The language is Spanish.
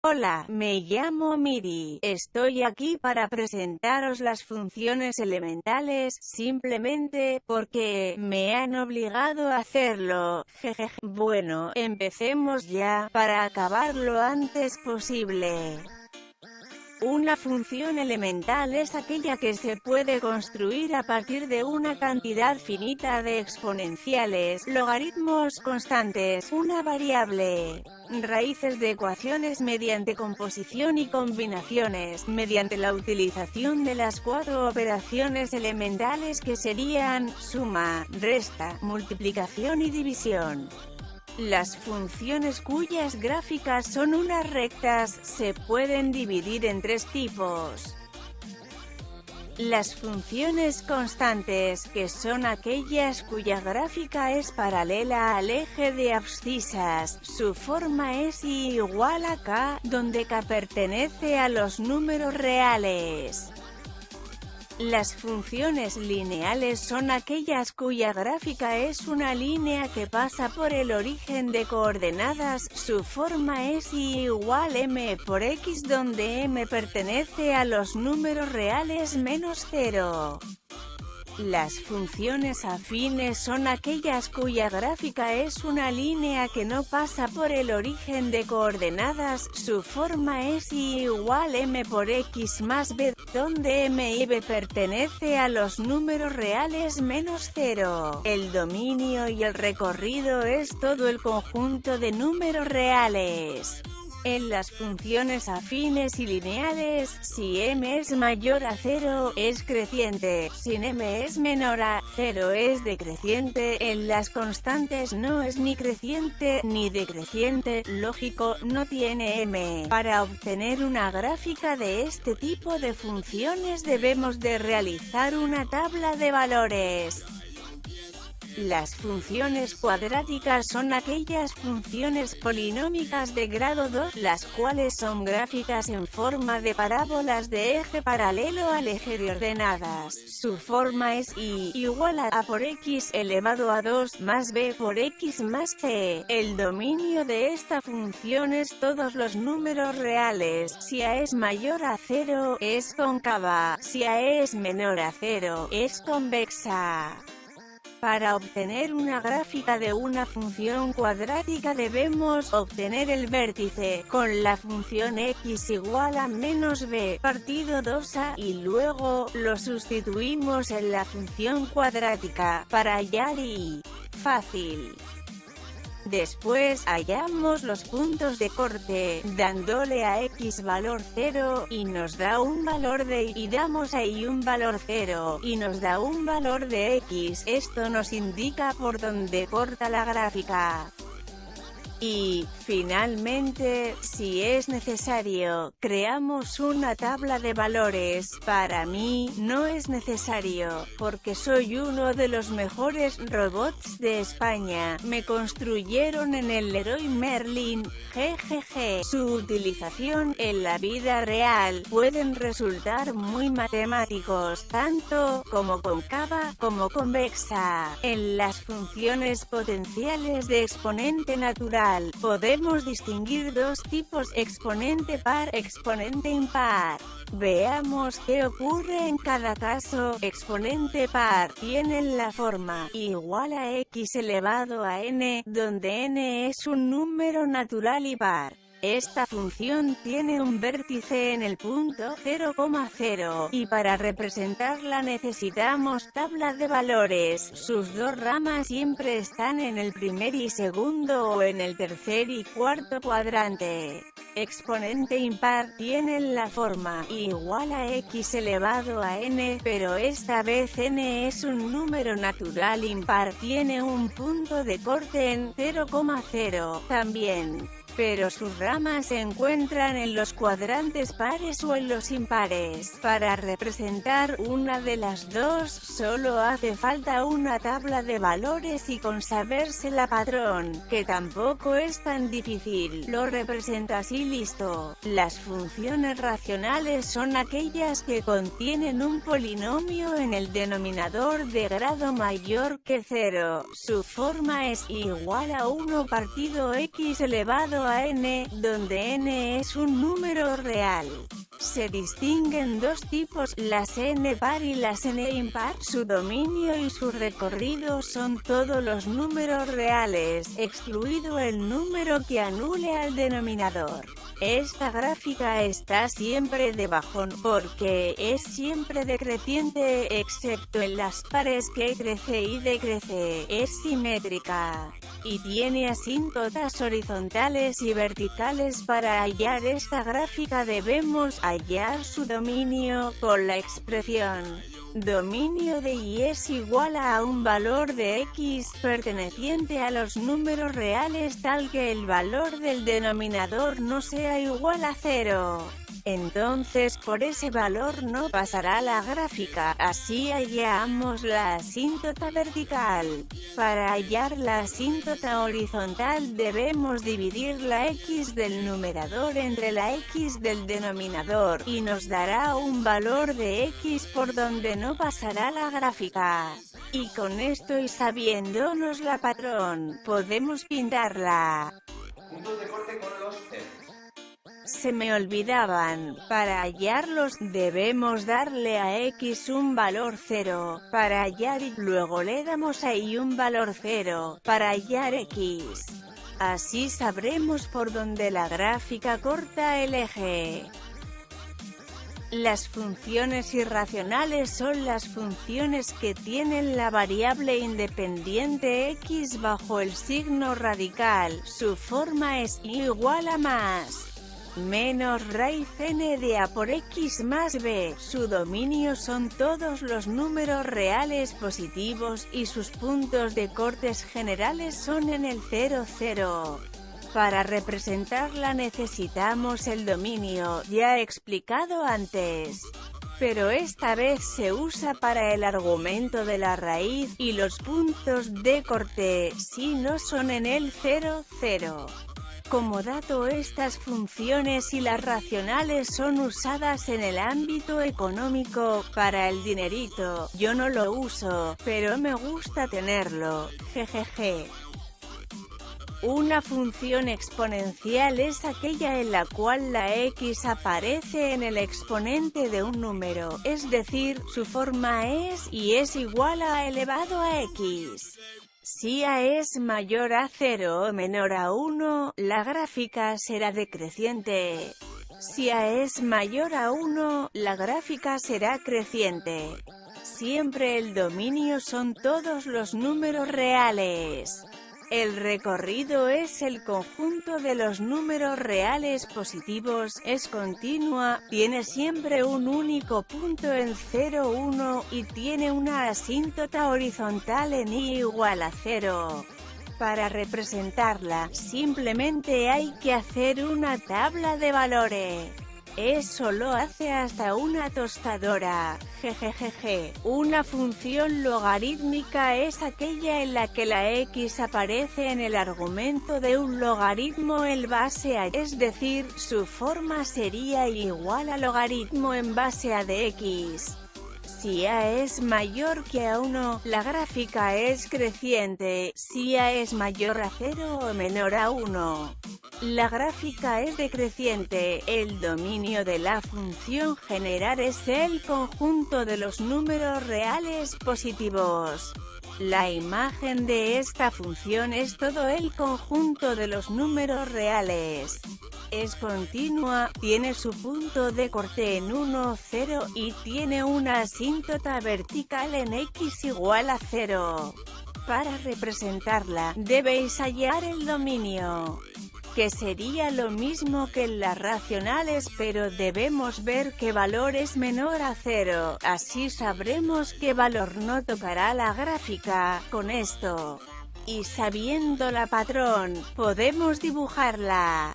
Hola, me llamo Miri. Estoy aquí para presentaros las funciones elementales, simplemente porque me han obligado a hacerlo. Jejeje. Bueno, empecemos ya, para acabar lo antes posible. Una función elemental es aquella que se puede construir a partir de una cantidad finita de exponenciales, logaritmos constantes, una variable, raíces de ecuaciones mediante composición y combinaciones, mediante la utilización de las 4 operaciones elementales que serían suma, resta, multiplicación y división. Las funciones cuyas gráficas son unas rectas se pueden dividir en 3 tipos. Las funciones constantes, que son aquellas cuya gráfica es paralela al eje de abscisas, su forma es I igual a K, donde K pertenece a los números reales. Las funciones lineales son aquellas cuya gráfica es una línea que pasa por el origen de coordenadas, su forma es Y igual M por X, donde M pertenece a los números reales menos 0. Las funciones afines son aquellas cuya gráfica es una línea que no pasa por el origen de coordenadas, su forma es Y igual M por X más B, donde M y B pertenece a los números reales menos 0. El dominio y el recorrido es todo el conjunto de números reales. En las funciones afines y lineales, si m es mayor a 0, es creciente, si m es menor a 0 es decreciente. En las constantes no es ni creciente, ni decreciente, lógico, no tiene m. Para obtener una gráfica de este tipo de funciones debemos de realizar una tabla de valores. Las funciones cuadráticas son aquellas funciones polinómicas de grado 2, las cuales son gráficas en forma de parábolas de eje paralelo al eje de ordenadas. Su forma es Y igual a por X elevado a 2 más B por X más C. El dominio de esta función es todos los números reales. Si A es mayor a 0, es cóncava. Si A es menor a 0, es convexa. Para obtener una gráfica de una función cuadrática debemos obtener el vértice, con la función x igual a menos b, partido 2a, y luego, lo sustituimos en la función cuadrática, para hallar y. Fácil. Después, hallamos los puntos de corte, dándole a x valor 0, y nos da un valor de y damos a y un valor 0, y nos da un valor de x. Esto nos indica por dónde corta la gráfica. Y, finalmente, si es necesario, creamos una tabla de valores. Para mí, no es necesario, porque soy uno de los mejores robots de España. Me construyeron en el Leroy Merlin, jejeje. Su utilización en la vida real pueden resultar muy matemáticos, tanto como cóncava como convexa. En las funciones potenciales de exponente natural, podemos distinguir dos tipos: exponente par, exponente impar. Veamos qué ocurre en cada caso. Exponente par tienen la forma igual a x elevado a n, donde n es un número natural y par. Esta función tiene un vértice en el punto 0,0, y para representarla necesitamos tabla de valores. Sus dos ramas siempre están en el primer y segundo o en el tercer y cuarto cuadrante. Exponente impar tienen la forma igual a x elevado a n, pero esta vez n es un número natural impar. Tiene un punto de corte en 0,0 también, pero sus ramas se encuentran en los cuadrantes pares o en los impares. Para representar una de las dos, solo hace falta una tabla de valores y con sabérsela patrón, que tampoco es tan difícil, lo representas y listo. Las funciones racionales son aquellas que contienen un polinomio en el denominador de grado mayor que 0. Su forma es igual a 1 partido x elevado a n, donde n es un número real. Se distinguen dos tipos, las n par y las n impar. Su dominio y su recorrido son todos los números reales, excluido el número que anule al denominador. Esta gráfica está siempre de bajón, porque es siempre decreciente, excepto en las pares que crece y decrece. Es simétrica y tiene asíntotas horizontales y verticales. Para hallar esta gráfica debemos hallar su dominio, con la expresión dominio de y es igual a un valor de x perteneciente a los números reales tal que el valor del denominador no sea igual a 0. Entonces por ese valor no pasará la gráfica. Así hallamos la asíntota vertical. Para hallar la asíntota horizontal debemos dividir la x del numerador entre la x del denominador, y nos dará un valor de x por donde no pasará la gráfica. Y con esto y sabiéndonos la patrón, podemos pintarla. Puntos de corte con los ceros. Se me olvidaban. Para hallarlos, debemos darle a x un valor 0, para hallar y, luego le damos a y un valor 0, para hallar x. Así sabremos por dónde la gráfica corta el eje. Las funciones irracionales son las funciones que tienen la variable independiente x bajo el signo radical. Su forma es y igual a más menos raíz n de a por x más b. Su dominio son todos los números reales positivos, y sus puntos de cortes generales son en el 0, 0. Para representarla necesitamos el dominio, ya explicado antes, pero esta vez se usa para el argumento de la raíz, y los puntos de corte, si no son en el 0, 0. Como dato, estas funciones y las racionales son usadas en el ámbito económico, para el dinerito. Yo no lo uso, pero me gusta tenerlo, jejeje. Una función exponencial es aquella en la cual la x aparece en el exponente de un número, es decir, su forma es y es igual a elevado a x. Si a es mayor a 0 o menor a 1, la gráfica será decreciente. Si a es mayor a 1, la gráfica será creciente. Siempre el dominio son todos los números reales. El recorrido es el conjunto de los números reales positivos, es continua, tiene siempre un único punto en 0, 1, y tiene una asíntota horizontal en y igual a 0. Para representarla, simplemente hay que hacer una tabla de valores. Eso lo hace hasta una tostadora, jejejeje. Una función logarítmica es aquella en la que la x aparece en el argumento de un logaritmo en base a, es decir, su forma sería igual a logaritmo en base a de x. Si a es mayor que a 1, la gráfica es creciente. Si a es mayor a 0 o menor a 1, la gráfica es decreciente. El dominio de la función generar es el conjunto de los números reales positivos. La imagen de esta función es todo el conjunto de los números reales. Es continua, tiene su punto de corte en 1, 0, y tiene una asíntota vertical en x igual a 0. Para representarla, debéis hallar el dominio, que sería lo mismo que en las racionales, pero debemos ver qué valor es menor a 0, así sabremos qué valor no tocará la gráfica. Con esto, y sabiendo la patrón, podemos dibujarla.